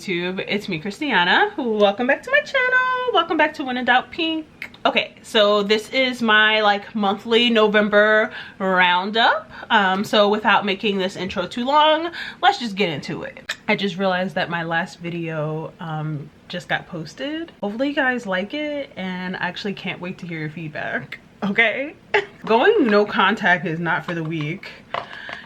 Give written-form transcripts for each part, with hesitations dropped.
YouTube? It's me, Christiana. Welcome back to my channel. Welcome back to When in Doubt Pink. Okay, so this is my like monthly November roundup. So without making this intro too long, let's just get into it. I just realized that my last video just got posted. Hopefully you guys like it, and I actually can't wait to hear your feedback. Okay? Going no contact is not for the weak.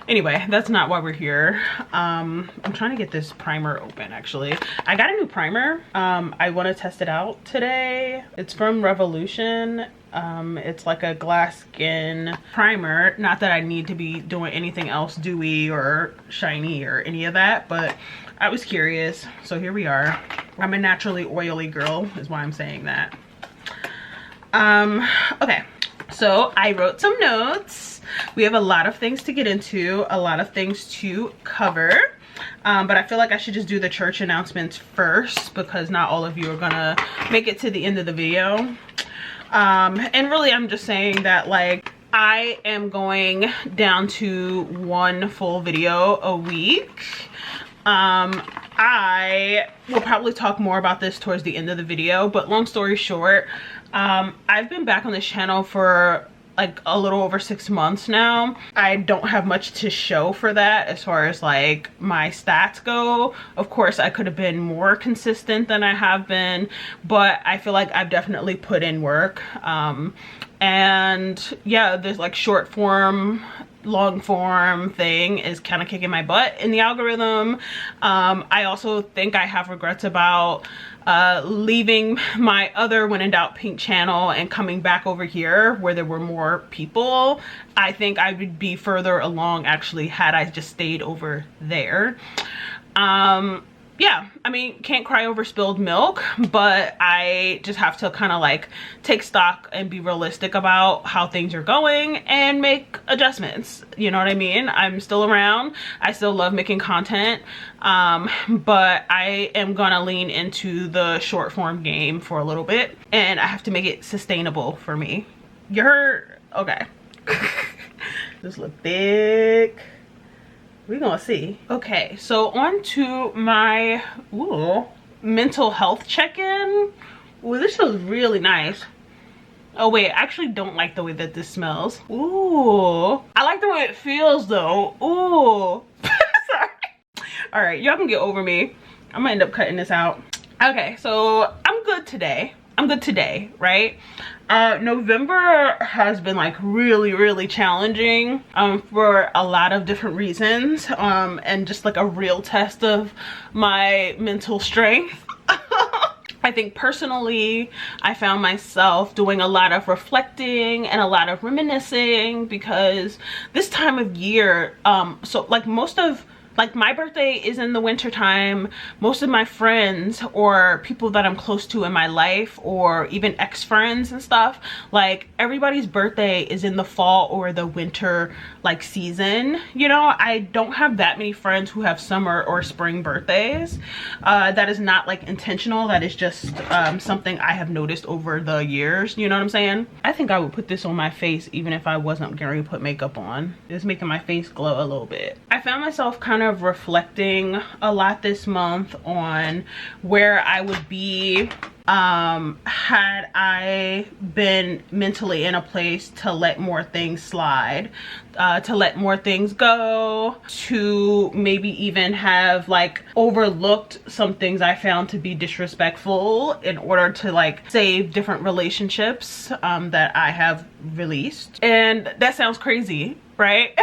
Anyway, that's not why we're here. I'm trying to get this primer open actually. I got a new primer. I want to test it out today. It's from Revolution. It's like a glass skin primer. Not that I need to be doing anything else dewy or shiny or any of that, but I was curious. So here we are. I'm a naturally oily girl is why I'm saying that. Okay, so I wrote some notes. We have a lot of things to get into, a lot of things to cover, but I feel like I should just do the church announcements first because not all of you are gonna make it to the end of the video. And really I'm just saying that like I am going down to one full video a week. I will probably talk more about this towards the end of the video, but long story short, I've been back on this channel for like a little over 6 months now. I don't have much to show for that as far as like my stats go. Of course I could have been more consistent than I have been, but I feel like I've definitely put in work. And yeah, this like short form long form thing is kind of kicking my butt in the algorithm. I also think I have regrets about leaving my other When in Doubt Pink channel and coming back over here where there were more people. I think I would be further along actually had I just stayed over there. Yeah, I mean, can't cry over spilled milk, but I just have to kind of like take stock and be realistic about how things are going and make adjustments. You know what I mean? I'm still around. I still love making content, but I am gonna lean into the short form game for a little bit, and I have to make it sustainable for me. You heard? Okay. This look thick. We're gonna see. Okay, so on to my mental health check-in. Ooh, this feels really nice. Oh wait, I actually don't like the way that this smells. Ooh, I like the way it feels though. Ooh. Sorry. All right, y'all can get over me. I'm gonna end up cutting this out. Okay, so I'm good today. I'm good today, right? November has been like really challenging for a lot of different reasons, and just like a real test of my mental strength. I think personally I found myself doing a lot of reflecting and a lot of reminiscing because this time of year, so like my birthday is in the winter time. Most of my friends or people that I'm close to in my life, or even ex-friends and stuff, like everybody's birthday is in the fall or the winter like season. You know, I don't have that many friends who have summer or spring birthdays. That is not like intentional. That is just something I have noticed over the years. You know what I'm saying? I think I would put this on my face even if I wasn't going to put makeup on. It's making my face glow a little bit. I found myself kind of reflecting a lot this month on where I would be had I been mentally in a place to let more things slide, to let more things go, to maybe even have like overlooked some things I found to be disrespectful in order to like save different relationships that I have released. And that sounds crazy, right?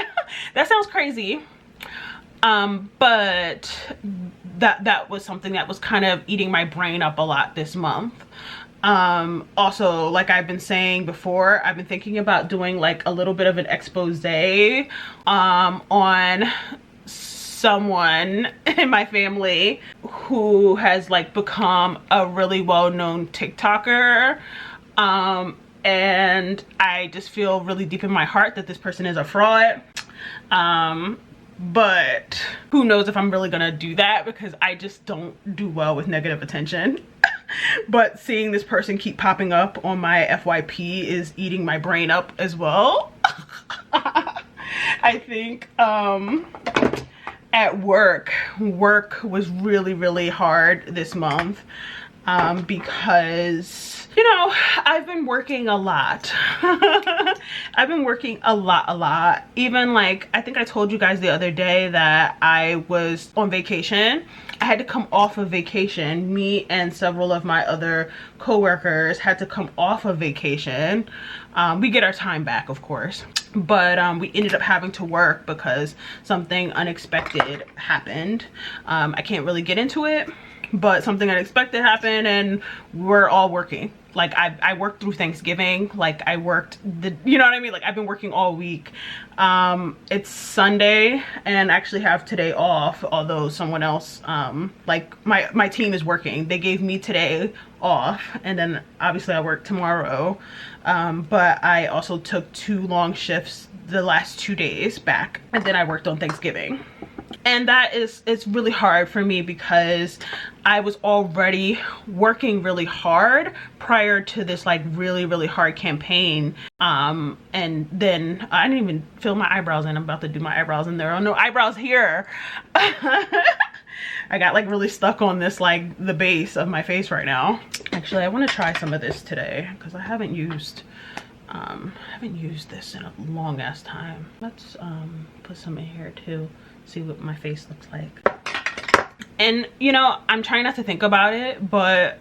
That sounds crazy. But that was something that was kind of eating my brain up a lot this month. Also, like I've been saying before, I've been thinking about doing like a little bit of an expose on someone in my family who has like become a really well-known TikToker. And I just feel really deep in my heart that this person is a fraud. But who knows if I'm really gonna do that because I just don't do well with negative attention. But seeing this person keep popping up on my FYP is eating my brain up as well. I think at work was really hard this month, because, you know, I've been working a lot. I've been working a lot. Even like, I think I told you guys the other day that I was on vacation. I had to come off of vacation. Me and several of my other coworkers had to come off of vacation. We get our time back, of course, but we ended up having to work because something unexpected happened. I can't really get into it, but something unexpected happened and we're all working. Like I worked through Thanksgiving. Like I worked you know what I mean? Like I've been working all week. It's Sunday and I actually have today off, although someone else, like my team is working. They gave me today off and then obviously I work tomorrow. But I also took 2 long shifts the last 2 days back, and then I worked on Thanksgiving. And it's really hard for me because I was already working really hard prior to this like really hard campaign. And then I didn't even fill my eyebrows in. I'm about to do my eyebrows and there are no eyebrows here. I got like really stuck on this, like the base of my face right now. Actually, I want to try some of this today because I haven't used this in a long ass time. Let's put some in here too, see what my face looks like. And you know, I'm trying not to think about it, but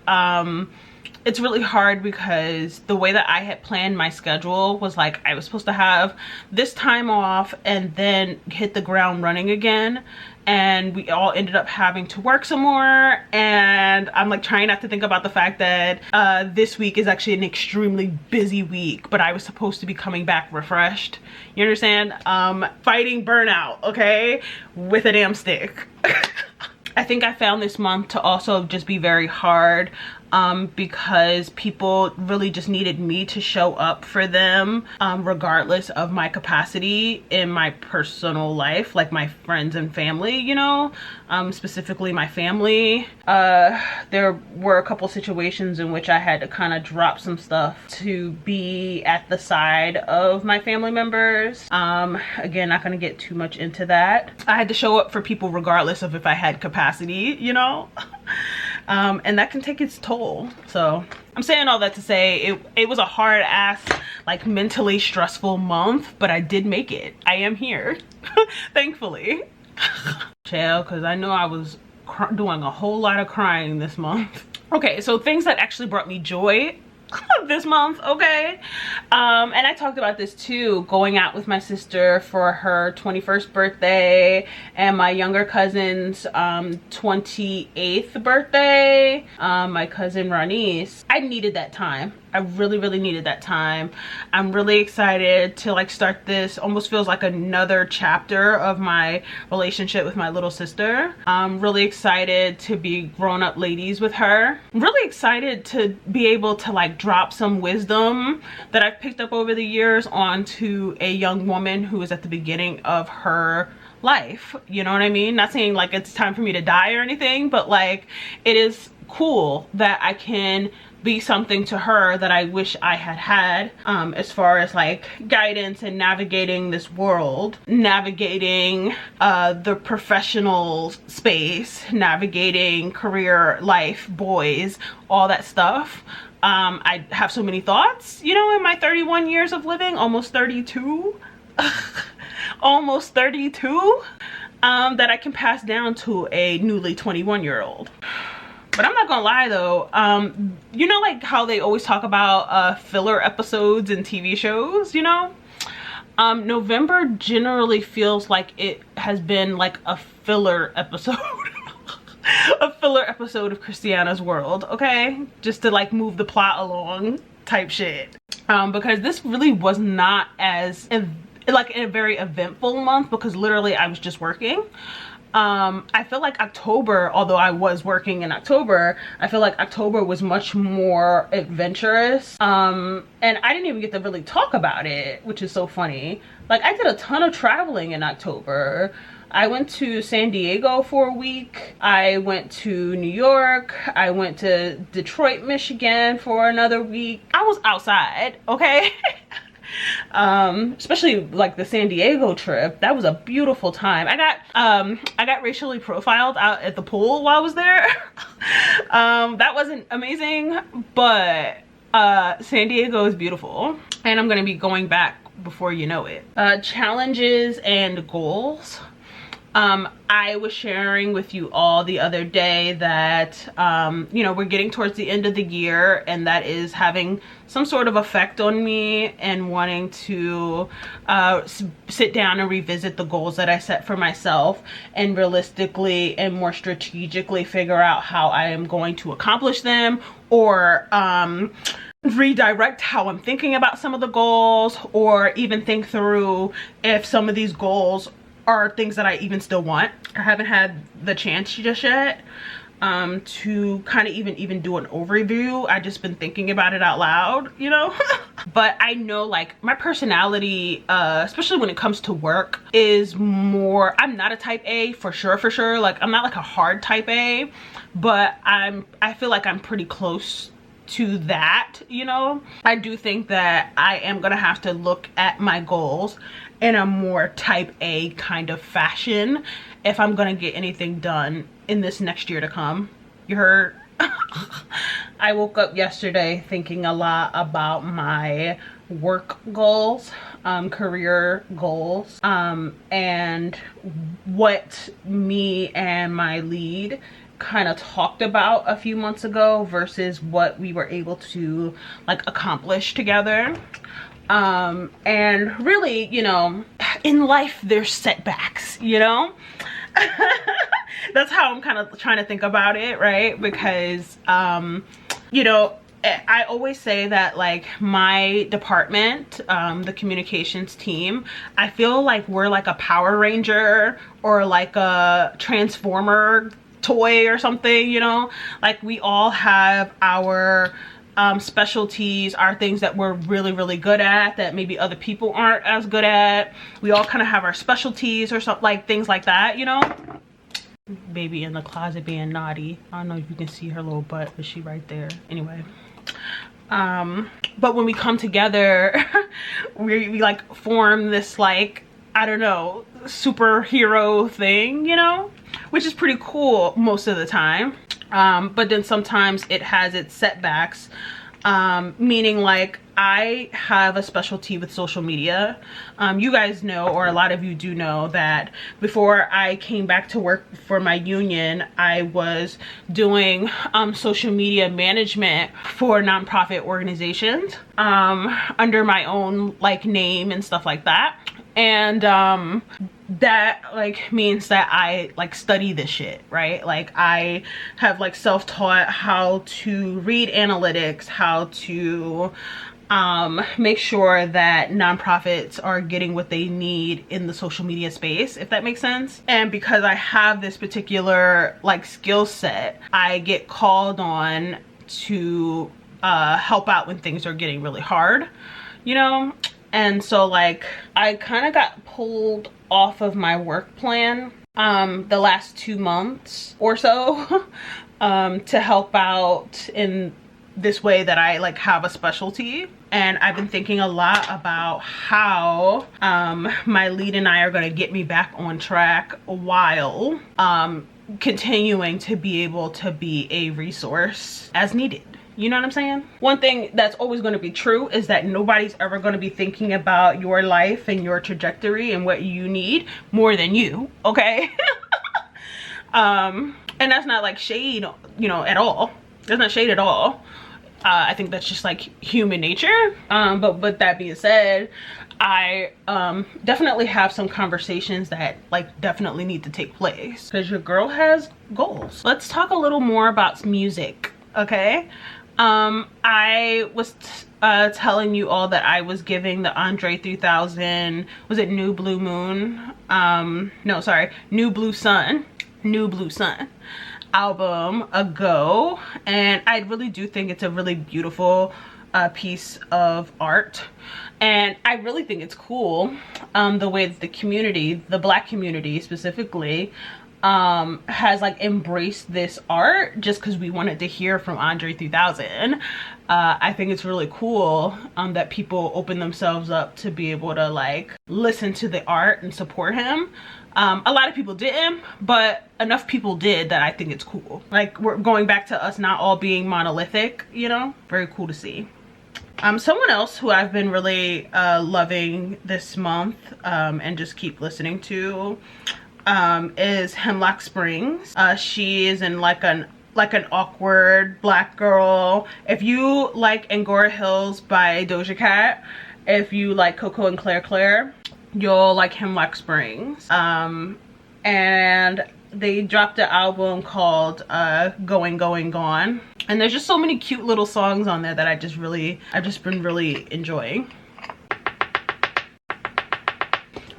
it's really hard because the way that I had planned my schedule was like I was supposed to have this time off and then hit the ground running again, and we all ended up having to work some more. And I'm like trying not to think about the fact that this week is actually an extremely busy week, but I was supposed to be coming back refreshed. You understand? Fighting burnout, okay, with a damn stick. I think I found this month to also just be very hard because people really just needed me to show up for them regardless of my capacity in my personal life, like my friends and family, you know, specifically my family. There were a couple situations in which I had to kind of drop some stuff to be at the side of my family members. Again, not gonna get too much into that. I had to show up for people regardless of if I had capacity, you know. And that can take its toll. So I'm saying all that to say it was a hard ass, like mentally stressful month, but I did make it. I am here, thankfully. Chill, because I know I was doing a whole lot of crying this month. Okay, so things that actually brought me joy this month, okay, and I talked about this too, going out with my sister for her 21st birthday and my younger cousin's 28th birthday, my cousin Ranice. I needed that time. I really needed that time. I'm really excited to like start this, almost feels like another chapter of my relationship with my little sister. I'm really excited to be grown-up ladies with her. I'm really excited to be able to like drop some wisdom that I've picked up over the years onto a young woman who is at the beginning of her life. You know what I mean? Not saying like it's time for me to die or anything, but like it is cool that I can be something to her that I wish I had had, as far as like guidance and navigating this world, navigating the professional space, navigating career life, boys, all that stuff. I have so many thoughts, you know, in my 31 years of living, almost 32, almost 32, that I can pass down to a newly 21-year-old. But I'm not gonna lie though, you know, like how they always talk about filler episodes in TV shows, you know? November generally feels like it has been like a filler episode. A filler episode of Christiana's World, okay? Just to like move the plot along type shit. Because this really was not as like a very eventful month because literally I was just working. I feel like October, although I was working in October, I feel like October was much more adventurous. And I didn't even get to really talk about it, which is so funny. Like I did a ton of traveling in October. I went to San Diego for a week. I went to New York. I went to Detroit, Michigan for another week. I was outside, okay? Especially like the San Diego trip. That was a beautiful time. I got racially profiled out at the pool while I was there. That wasn't amazing, but San Diego is beautiful, and I'm gonna be going back before you know it. Challenges and goals. I was sharing with you all the other day that, you know, we're getting towards the end of the year, and that is having some sort of effect on me, and wanting to sit down and revisit the goals that I set for myself, and realistically and more strategically figure out how I am going to accomplish them, or redirect how I'm thinking about some of the goals, or even think through if some of these goals are things that I even still want. I haven't had the chance just yet to kind of even do an overview. I just been thinking about it out loud, you know. But I know, like, my personality, especially when it comes to work, is more, I'm not a type A for sure. Like, I'm not like a hard type A, but I feel like I'm pretty close to that, you know. I do think that I am gonna have to look at my goals in a more type A kind of fashion if I'm gonna get anything done in this next year to come. You heard? I woke up yesterday thinking a lot about my work goals, career goals, and what me and my lead kind of talked about a few months ago versus what we were able to like accomplish together. And really, you know, in life there's setbacks, you know. That's how I'm kind of trying to think about it, right? Because you know, I always say that, like, my department, the communications team, I feel like we're like a Power Ranger or like a Transformer toy or something, you know. Like, we all have our specialties, our things that we're really good at that maybe other people aren't as good at. We all kind of have our specialties or something, like things like that, you know. Baby in the closet being naughty. I don't know if you can see her little butt, but she right there. Anyway, but when we come together, we like form this, like, I don't know, superhero thing, you know, which is pretty cool most of the time. But then sometimes it has its setbacks, meaning, like, I have a specialty with social media. You guys know, or a lot of you do know, that before I came back to work for my union, I was doing social media management for nonprofit organizations under my own, like, name and stuff like that. And that, like, means that I, like, study this shit, right? Like, I have, like, self-taught how to read analytics, how to make sure that nonprofits are getting what they need in the social media space, if that makes sense. And because I have this particular, like, skill set, I get called on to help out when things are getting really hard, you know. And so, like, I kind of got pulled off of my work plan the last 2 months or so to help out in this way that I, like, have a specialty. And I've been thinking a lot about how my lead and I are going to get me back on track while continuing to be able to be a resource as needed. You know what I'm saying? One thing that's always going to be true is that nobody's ever going to be thinking about your life and your trajectory and what you need more than you, okay? And that's not, like, shade, you know, at all. That's not shade at all. I think that's just, like, human nature. But with that being said, I definitely have some conversations that, like, definitely need to take place because your girl has goals. Let's talk a little more about music, okay? I was telling you all that I was giving the Andre 3000, was it New Blue Moon? No, sorry, New Blue Sun album a go, and I really do think it's a really beautiful piece of art, and I really think it's cool the way that the community, the Black community specifically, has like embraced this art just because we wanted to hear from Andre 3000. I think it's really cool that people open themselves up to be able to like listen to the art and support him. A lot of people didn't, but enough people did that I think it's cool. Like, we're going back to us not all being monolithic, you know? Very cool to see. Someone else who I've been really loving this month and just keep listening to is Hemlock Springs. She is in like an awkward black girl. If you like Angora Hills by Doja Cat, if you like Coco and Claire Claire, you'll like Hemlock Springs. And they dropped an album called Going Going Gone, and there's just so many cute little songs on there that I've just been really enjoying.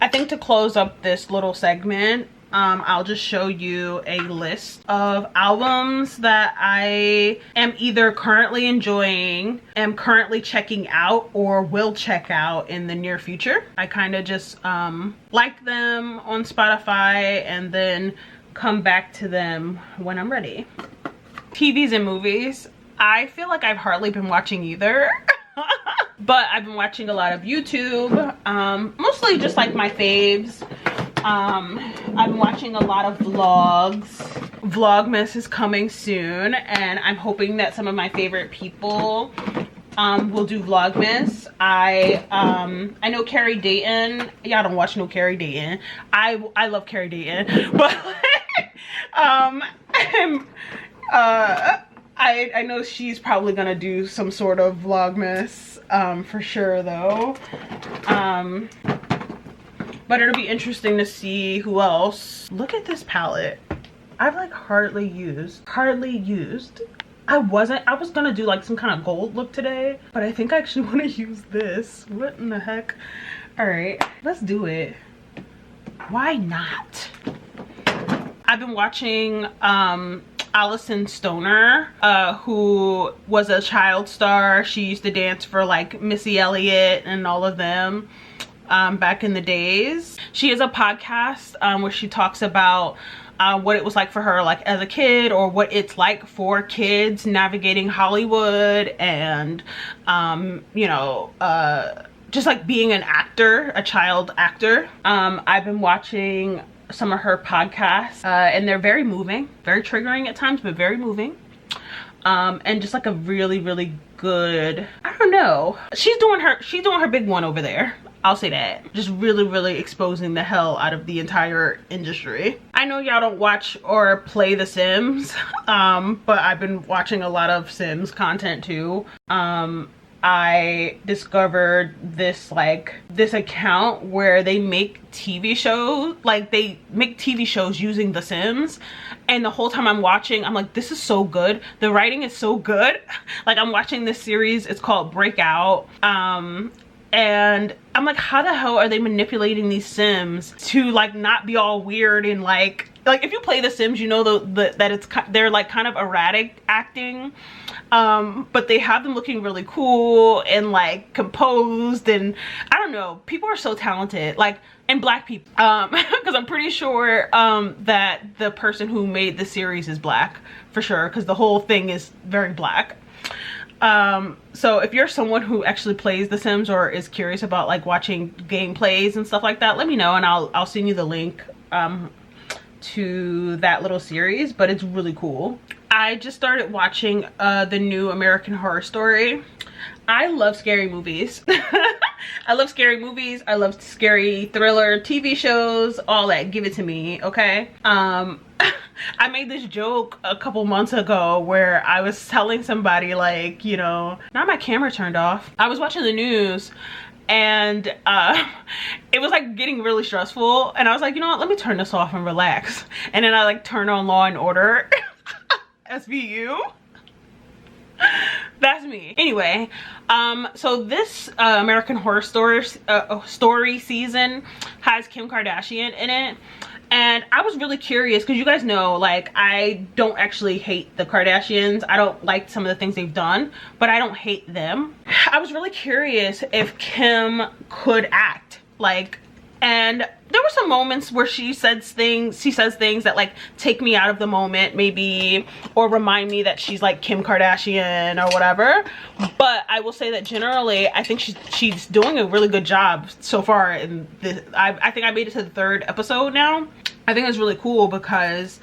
I think to close up this little segment, I'll just show you a list of albums that I am either currently enjoying, am currently checking out, or will check out in the near future. I kind of just like them on Spotify and then come back to them when I'm ready. TVs and movies. I feel like I've hardly been watching either. But I've been watching a lot of YouTube, mostly just like my faves. I've been watching a lot of vlogs. Vlogmas is coming soon, and I'm hoping that some of my favorite people will do Vlogmas. I know Carrie Dayton. Y'all don't watch no Carrie Dayton. I love Carrie Dayton, but I know she's probably gonna do some sort of Vlogmas for sure though. But it'll be interesting to see who else. Look at this palette. I've like hardly used. I was gonna do like some kind of gold look today, but I think I actually want to use this. What in the heck? All right, let's do it. Why not? I've been watching Allison Stoner, who was a child star. She used to dance for like Missy Elliott and all of them back in the days. She has a podcast where she talks about what it was like for her like as a kid, or what it's like for kids navigating Hollywood, and you know, just like being an actor, a child actor. I've been watching some of her podcasts and they're very moving, very triggering at times, but very moving. And just like a really good, I don't know, she's doing her big one over there. I'll say that. Just really exposing the hell out of the entire industry. I know y'all don't watch or play The Sims, but I've been watching a lot of Sims content too. I discovered this account where they make TV shows, like they make TV shows using The Sims, and the whole time I'm watching, I'm like, this is so good. The writing is so good. Like, I'm watching this series, it's called Breakout, and I'm like, how the hell are they manipulating these Sims to like not be all weird and like if you play The Sims, you know that they're like kind of erratic acting, but they have them looking really cool and like composed, and I don't know, people are so talented, like, and black people, because I'm pretty sure that the person who made the series is black for sure, because the whole thing is very black. So if you're someone who actually plays The Sims or is curious about like watching gameplays and stuff like that, let me know and I'll send you the link to that little series, but it's really cool. I just started watching the new American Horror Story. I love scary movies. I love scary movies. I love scary thriller TV shows, all that. Give it to me, okay? I made this joke a couple months ago where I was telling somebody, like, you know, now my camera turned off. I was watching the news and it was like getting really stressful, and I was like, you know what, let me turn this off and relax. And then I like turned on Law and Order. SVU. That's me. Anyway, so this American Horror Story season has Kim Kardashian in it, and I was really curious because you guys know, like, I don't actually hate the Kardashians. I don't like some of the things they've done, but I don't hate them. I was really curious if Kim could act. Like, And there were some moments where she says things that like take me out of the moment maybe, or remind me that she's like Kim Kardashian or whatever. But I will say that generally I think she's doing a really good job so far in this. I think I made it to the 3rd episode now. I think it's really cool because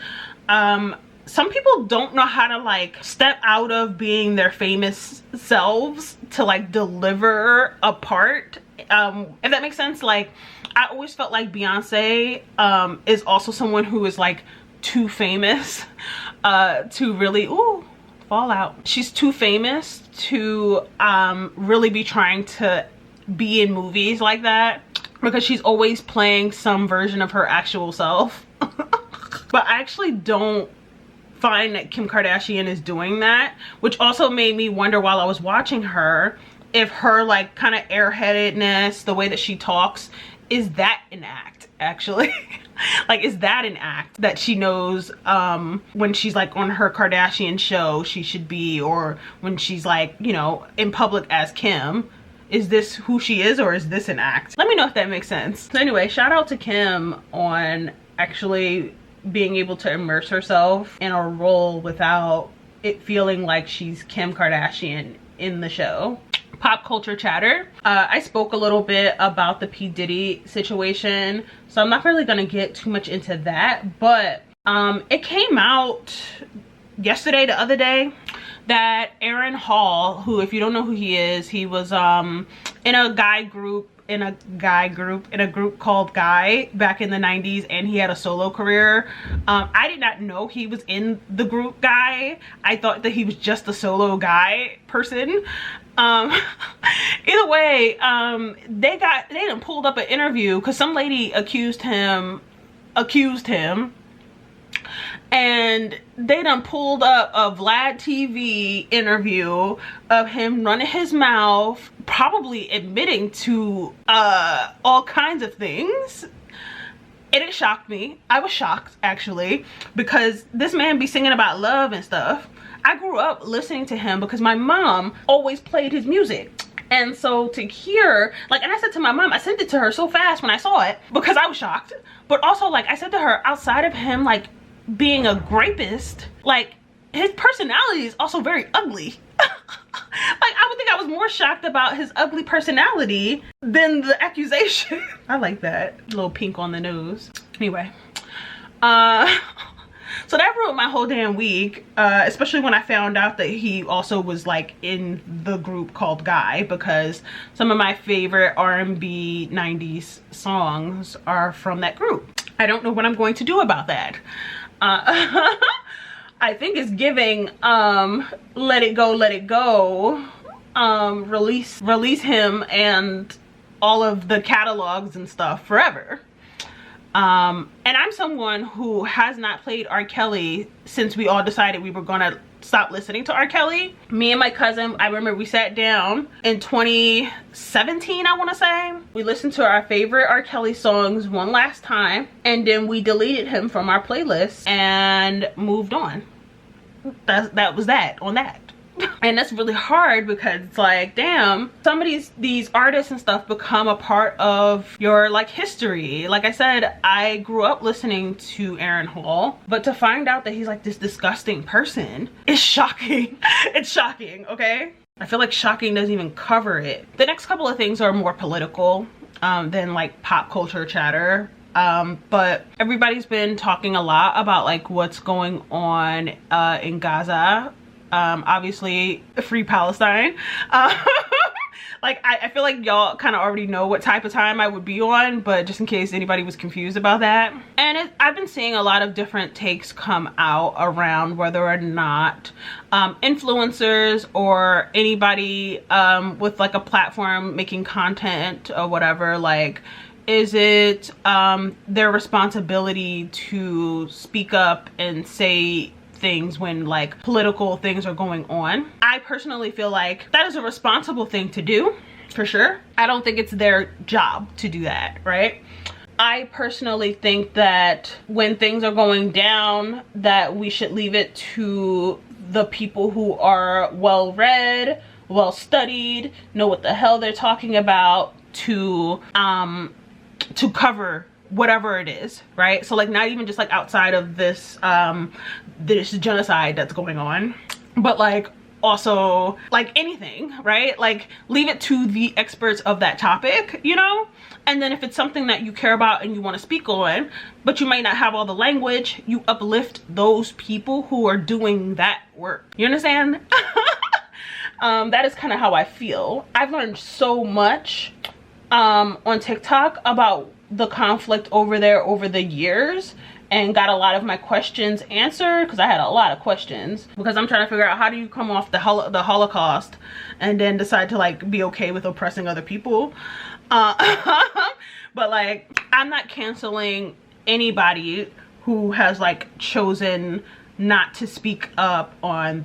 some people don't know how to like step out of being their famous selves to like deliver a part, if that makes sense. Like, I always felt like Beyonce is also someone who is like too famous to really, ooh, fallout. She's too famous to really be trying to be in movies like that, because she's always playing some version of her actual self. But I actually don't find that Kim Kardashian is doing that, which also made me wonder while I was watching her if her like kind of airheadedness, the way that she talks, is that an act actually? Like, is that an act that she knows when she's like on her Kardashian show she should be, or when she's like, you know, in public as Kim? Is this who she is, or is this an act? Let me know if that makes sense. So anyway, shout out to Kim on actually being able to immerse herself in a role without it feeling like she's Kim Kardashian in the show. Pop culture chatter. I spoke a little bit about the P. Diddy situation, so I'm not really gonna get too much into that, but it came out yesterday, the other day, that Aaron Hall, who, if you don't know who he is, he was in a group called Guy back in the 90s, and he had a solo career. I did not know he was in the group Guy. I thought that he was just a solo guy person. Either way, they done pulled up an interview because some lady accused him, and they done pulled up a Vlad TV interview of him running his mouth, probably admitting to all kinds of things. And it shocked me. I was shocked actually, because this man be singing about love and stuff. I grew up listening to him because my mom always played his music. And so to hear, like, and I said to my mom, I sent it to her so fast when I saw it because I was shocked. But also, like, I said to her, outside of him, like, being a rapist, like, his personality is also very ugly. Like, I would think I was more shocked about his ugly personality than the accusation. I like that. A little pink on the nose. Anyway. So that ruined my whole damn week, especially when I found out that he also was like in the group called Guy, because some of my favorite R&B 90s songs are from that group. I don't know what I'm going to do about that. I think it's giving let it go, release him and all of the catalogs and stuff forever. And I'm someone who has not played R. Kelly since we all decided we were gonna stop listening to R. Kelly. Me and my cousin, I remember we sat down in 2017, I want to say. We listened to our favorite R. Kelly songs one last time, and then we deleted him from our playlist and moved on. That was that on that. And that's really hard because it's like, damn, some of these artists and stuff become a part of your like history. Like I said, I grew up listening to Aaron Hall, but to find out that he's like this disgusting person is shocking. It's shocking, okay? I feel like shocking doesn't even cover it. The next couple of things are more political than like pop culture chatter. But everybody's been talking a lot about like what's going on in Gaza. Obviously free Palestine. Like I feel like y'all kind of already know what type of time I would be on, but just in case anybody was confused about that. And I've been seeing a lot of different takes come out around whether or not influencers or anybody with like a platform making content or whatever, like, is it their responsibility to speak up and say things when like political things are going on? I personally feel like that is a responsible thing to do, for sure. I don't think it's their job to do that, right? I personally think that when things are going down, that we should leave it to the people who are well read, well studied, know what the hell they're talking about, to to cover whatever it is, right? So like not even just like outside of this this genocide that's going on, but like also like anything, right? Like leave it to the experts of that topic, you know? And then if it's something that you care about and you want to speak on, but you might not have all the language, you uplift those people who are doing that work. You understand? That is kind of how I feel. I've learned so much on TikTok about the conflict over there over the years, and got a lot of my questions answered, because I had a lot of questions, because I'm trying to figure out how do you come off the Holocaust and then decide to like be okay with oppressing other people. But like I'm not canceling anybody who has like chosen not to speak up on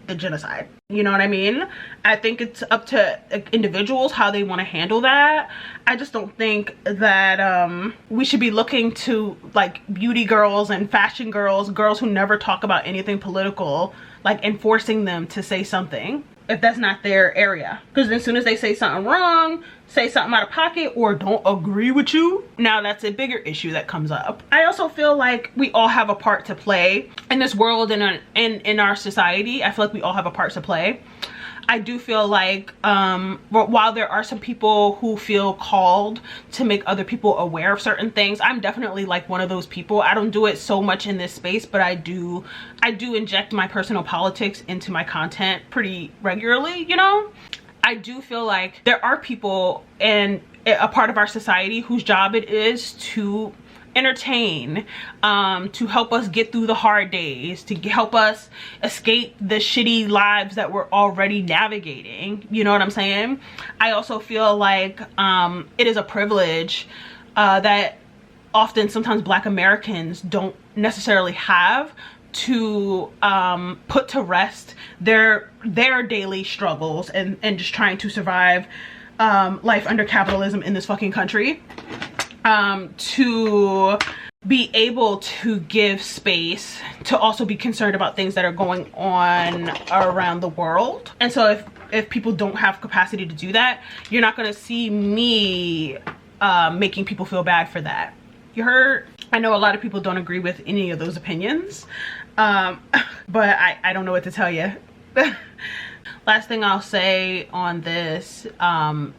the genocide. You know what I mean? I think it's up to individuals how they want to handle that. I just don't think that we should be looking to like beauty girls and fashion girls who never talk about anything political, like enforcing them to say something if that's not their area. Because as soon as they say something wrong, say something out of pocket, or don't agree with you, now that's a bigger issue that comes up. I also feel like we all have a part to play in this world and in our society. I feel like we all have a part to play. I do feel like while there are some people who feel called to make other people aware of certain things, I'm definitely like one of those people. I don't do it so much in this space, but I do inject my personal politics into my content pretty regularly, you know? I do feel like there are people in a part of our society whose job it is to entertain, to help us get through the hard days, to help us escape the shitty lives that we're already navigating. You know what I'm saying? I also feel like it is a privilege that often sometimes Black Americans don't necessarily have, to put to rest their daily struggles and just trying to survive life under capitalism in this fucking country. To be able to give space to also be concerned about things that are going on around the world. And so if people don't have capacity to do that, you're not gonna see me making people feel bad for that. You heard? I know a lot of people don't agree with any of those opinions, but I don't know what to tell you. Last thing I'll say on this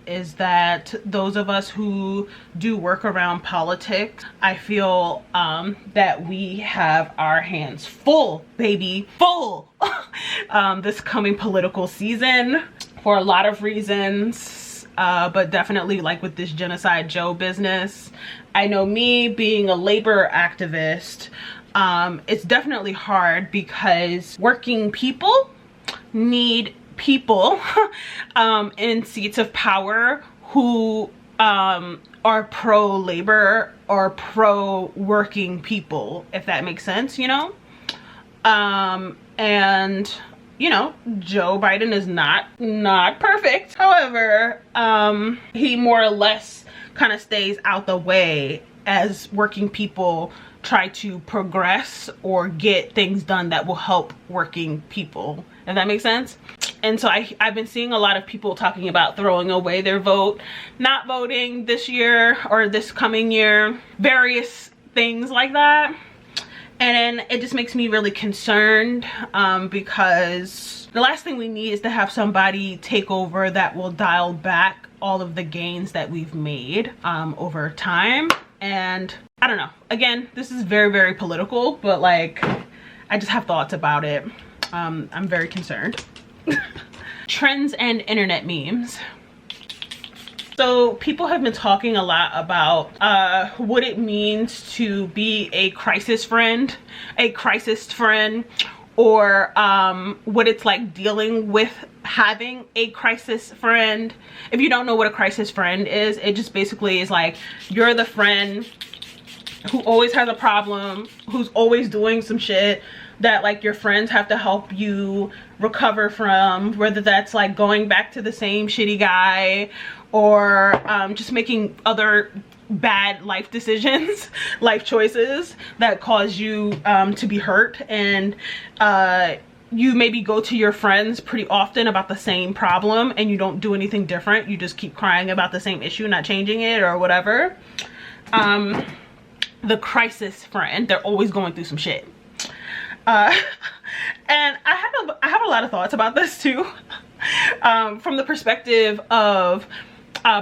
is that those of us who do work around politics, I feel that we have our hands full, baby, full, this coming political season for a lot of reasons, but definitely like with this Genocide Joe business. I know me being a labor activist, it's definitely hard because working people need people in seats of power who are pro-labor or pro-working people, if that makes sense, you know? And you know, Joe Biden is not perfect. However, he more or less kind of stays out the way as working people try to progress or get things done that will help working people, if that makes sense. And so I've been seeing a lot of people talking about throwing away their vote, not voting this year or this coming year, various things like that. And it just makes me really concerned because the last thing we need is to have somebody take over that will dial back all of the gains that we've made over time. And I don't know, again, this is very, very political, but like, I just have thoughts about it. I'm very concerned. Trends and internet memes. So people have been talking a lot about what it means to be a crisis friend, or what it's like dealing with having a crisis friend. If you don't know what a crisis friend is, it just basically is like you're the friend who always has a problem, who's always doing some shit that like your friends have to help you recover from, whether that's like going back to the same shitty guy or just making other bad life decisions, life choices that cause you to be hurt. And you maybe go to your friends pretty often about the same problem and you don't do anything different. You just keep crying about the same issue, not changing it or whatever. The crisis friend, they're always going through some shit. And I have a lot of thoughts about this too. From the perspective of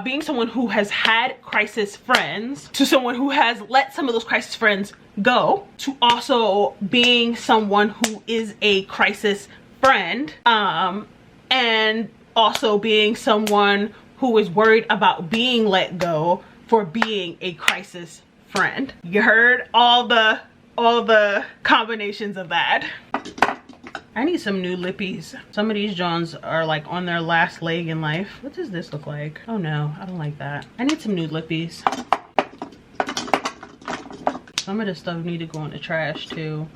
being someone who has had crisis friends, to someone who has let some of those crisis friends go, to also being someone who is a crisis friend, and also being someone who is worried about being let go for being a crisis friend. You heard all the combinations of that. I need some new lippies. Some of these Johns are like on their last leg in life. What does this look like? Oh no, I don't like that. I need some new lippies. Some of this stuff need to go in the trash too.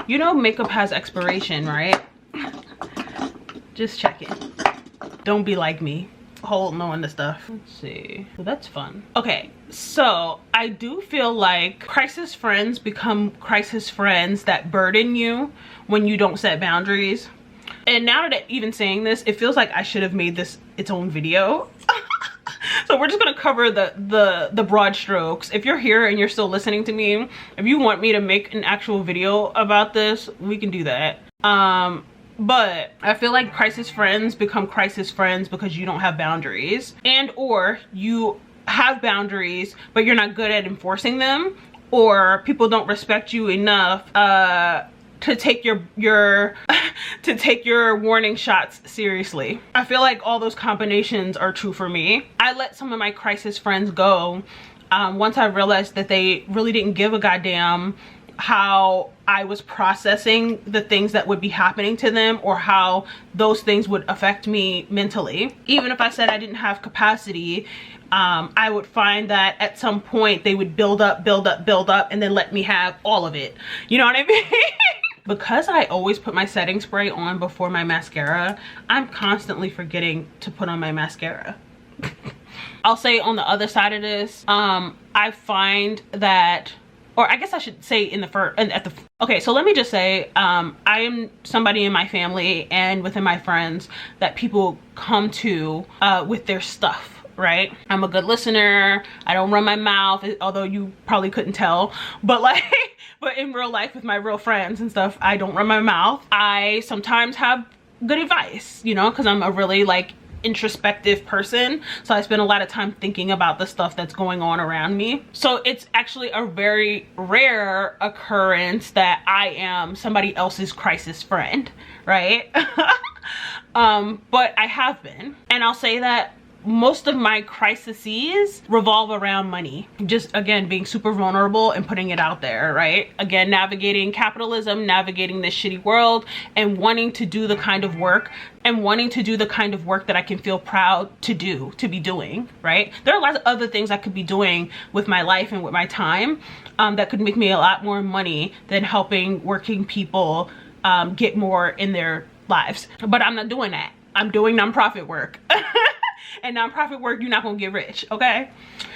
You know makeup has expiration, right? Just check it. Don't be like me, holding on to stuff. Let's see. Well, that's fun. Okay, so I do feel like crisis friends become crisis friends that burden you when you don't set boundaries. And now that even saying this, it feels like I should have made this its own video. So we're just gonna cover the broad strokes. If you're here and you're still listening to me, if you want me to make an actual video about this, we can do that. But I feel like crisis friends become crisis friends because you don't have boundaries, and or you have boundaries but you're not good at enforcing them, or people don't respect you enough to take your to take your warning shots seriously. I feel like all those combinations are true for me. I let some of my crisis friends go once I realized that they really didn't give a goddamn how I was processing the things that would be happening to them, or how those things would affect me mentally. Even if I said I didn't have capacity, I would find that at some point they would build up, and then let me have all of it. You know what I mean? Because I always put my setting spray on before my mascara, I'm constantly forgetting to put on my mascara. I'll say on the other side of this, I find that, or I guess I should say okay, so let me just say, I am somebody in my family and within my friends that people come to with their stuff, right? I'm a good listener. I don't run my mouth, although you probably couldn't tell, but like, but in real life with my real friends and stuff, I don't run my mouth. I sometimes have good advice, you know, because I'm a really like introspective person, so I spend a lot of time thinking about the stuff that's going on around me. So it's actually a very rare occurrence that I am somebody else's crisis friend, right? But I have been, and I'll say that most of my crises revolve around money. Just again, being super vulnerable and putting it out there, right? Again, navigating capitalism, navigating this shitty world, and wanting to do the kind of work that I can feel proud to be doing, right? There are lots of other things I could be doing with my life and with my time that could make me a lot more money than helping working people get more in their lives. But I'm not doing that. I'm doing nonprofit work. And nonprofit work, you're not gonna get rich, okay?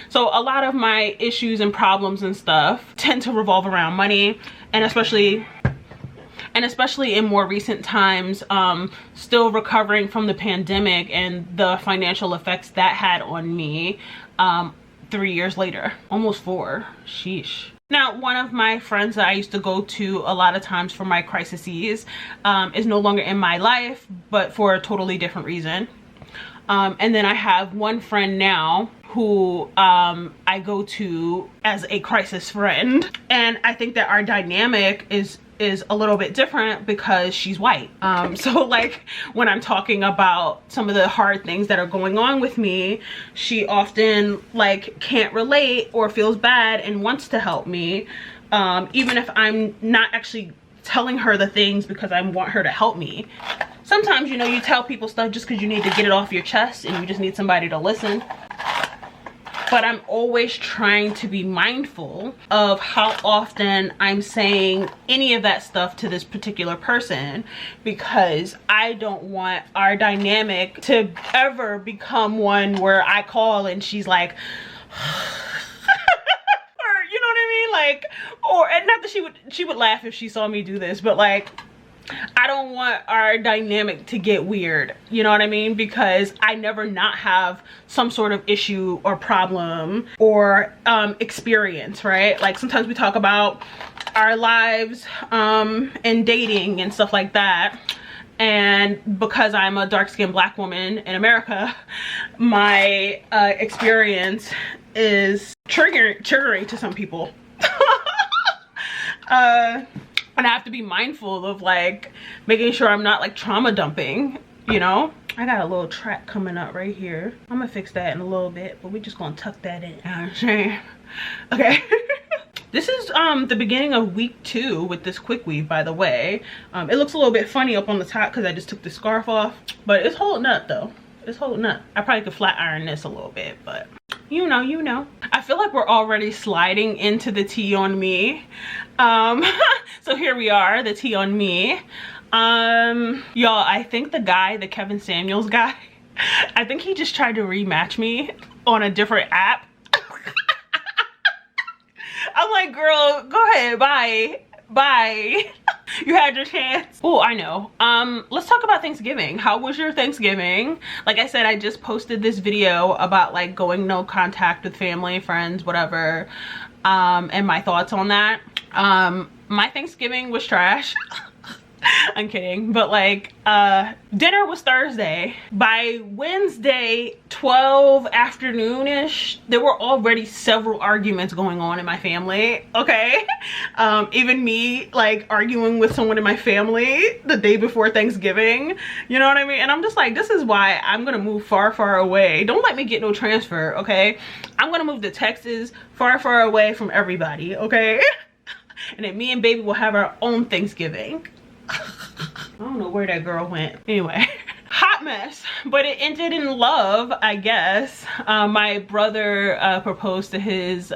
So a lot of my issues and problems and stuff tend to revolve around money, and especially in more recent times, still recovering from the pandemic and the financial effects that had on me 3 years later, almost 4, sheesh. Now, one of my friends that I used to go to a lot of times for my crises is no longer in my life, but for a totally different reason. And then I have one friend now who I go to as a crisis friend, and I think that our dynamic is a little bit different because she's white. So like when I'm talking about some of the hard things that are going on with me, she often like can't relate or feels bad and wants to help me, even if I'm not actually telling her the things because I want her to help me. Sometimes, you know, you tell people stuff just because you need to get it off your chest and you just need somebody to listen. But I'm always trying to be mindful of how often I'm saying any of that stuff to this particular person, because I don't want our dynamic to ever become one where I call and she's like, or you know what I mean? Like, or, and not that she would laugh if she saw me do this, but like, I don't want our dynamic to get weird, you know what I mean? Because I never not have some sort of issue or problem or experience, right? Like sometimes we talk about our lives and dating and stuff like that. And because I'm a dark-skinned Black woman in America, my experience is triggering to some people. And I have to be mindful of like making sure I'm not like trauma dumping, you know? I got a little track coming up right here. I'm gonna fix that in a little bit, but we're just gonna tuck that in. You know what I'm saying? Okay. This is the beginning of week 2 with this quick weave, by the way. It looks a little bit funny up on the top because I just took the scarf off, but it's holding up though. It's holding up. I probably could flat iron this a little bit, but you know. I feel like we're already sliding into the tea on me. So here we are, the tea on me. Y'all, I think the Kevin Samuels guy, I think he just tried to rematch me on a different app. I'm like, girl, go ahead, bye. You had your chance. Oh, I know. Let's talk about Thanksgiving. How was your Thanksgiving? Like I said, I just posted this video about like going no contact with family, friends, whatever, and my thoughts on that. My Thanksgiving was trash. I'm kidding, but like dinner was Thursday. By Wednesday 12 afternoon-ish, there were already several arguments going on in my family, okay? Even me like arguing with someone in my family the day before Thanksgiving, you know what I mean? And I'm just like, this is why I'm gonna move far away. Don't let me get no transfer, okay? I'm gonna move to Texas, far away from everybody, okay? And then me and baby will have our own Thanksgiving. I don't know where that girl went. Anyway, hot mess, but it ended in love, I guess. My brother proposed to his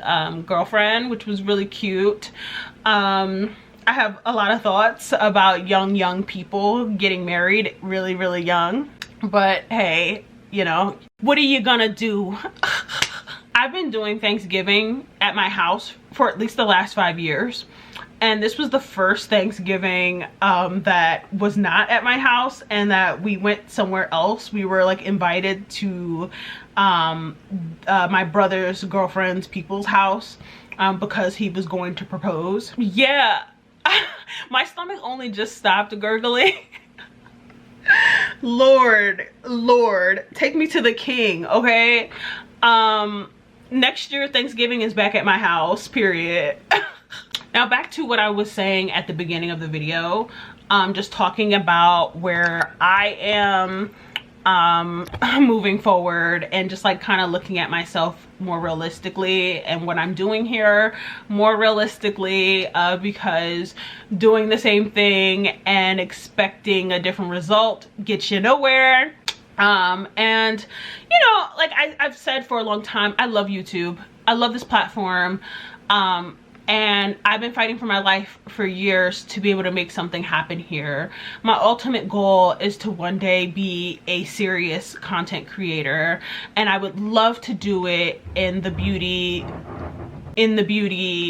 girlfriend, which was really cute. I have a lot of thoughts about young people getting married really young, but hey, you know, what are you gonna do? I've been doing Thanksgiving at my house for at least the last 5 years. And this was the first Thanksgiving that was not at my house and that we went somewhere else. We were like invited to my brother's girlfriend's people's house because he was going to propose. Yeah, my stomach only just stopped gurgling. Lord, take me to the king, okay? Next year, Thanksgiving is back at my house, period. Now back to what I was saying at the beginning of the video, just talking about where I am moving forward and just like kind of looking at myself more realistically and what I'm doing here more realistically, because doing the same thing and expecting a different result gets you nowhere. And you know, like I've said for a long time, I love YouTube. I love this platform. And I've been fighting for my life for years to be able to make something happen here. My ultimate goal is to one day be a serious content creator, and I would love to do it in the beauty,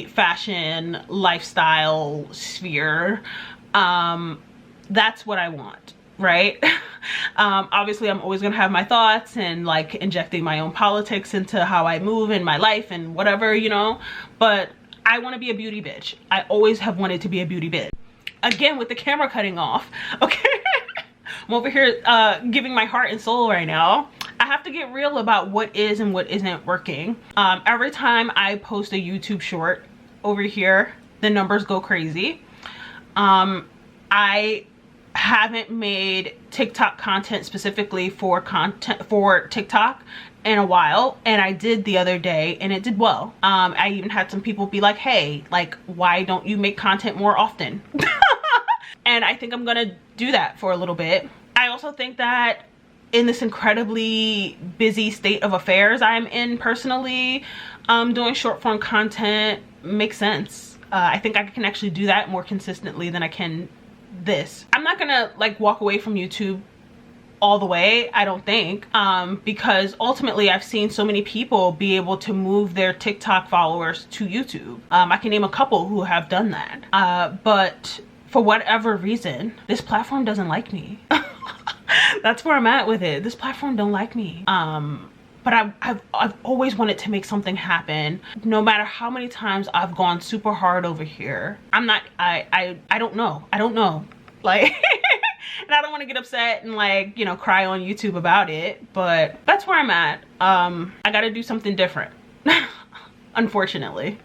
fashion, lifestyle sphere. That's what I want, right? Obviously I'm always gonna have my thoughts and like injecting my own politics into how I move in my life and whatever, you know, but I want to be a beauty bitch. I always have wanted to be a beauty bitch. Again, with the camera cutting off, okay? I'm over here giving my heart and soul right now. I have to get real about what is and what isn't working. Every time I post a YouTube short over here, the numbers go crazy. I haven't made TikTok content specifically for TikTok in a while, and I did the other day and it did well. I even had some people be like, hey, like, why don't you make content more often? And I think I'm gonna do that for a little bit. I also think that in this incredibly busy state of affairs I'm in personally, doing short form content makes sense. I think I can actually do that more consistently than I can this. I'm not gonna like walk away from YouTube all the way, I don't think, because ultimately I've seen so many people be able to move their TikTok followers to YouTube. I can name a couple who have done that, but for whatever reason, this platform doesn't like me. That's where I'm at with it. This platform don't like me. But I've always wanted to make something happen. No matter how many times I've gone super hard over here. I don't know. Like, and I don't want to get upset and like, you know, cry on YouTube about it, but that's where I'm at. I gotta do something different. Unfortunately.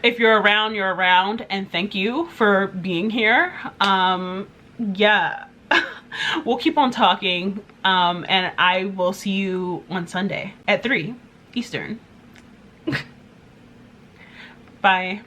If you're around, you're around, and thank you for being here. Yeah. We'll keep on talking, and I will see you on Sunday at 3 Eastern. Bye.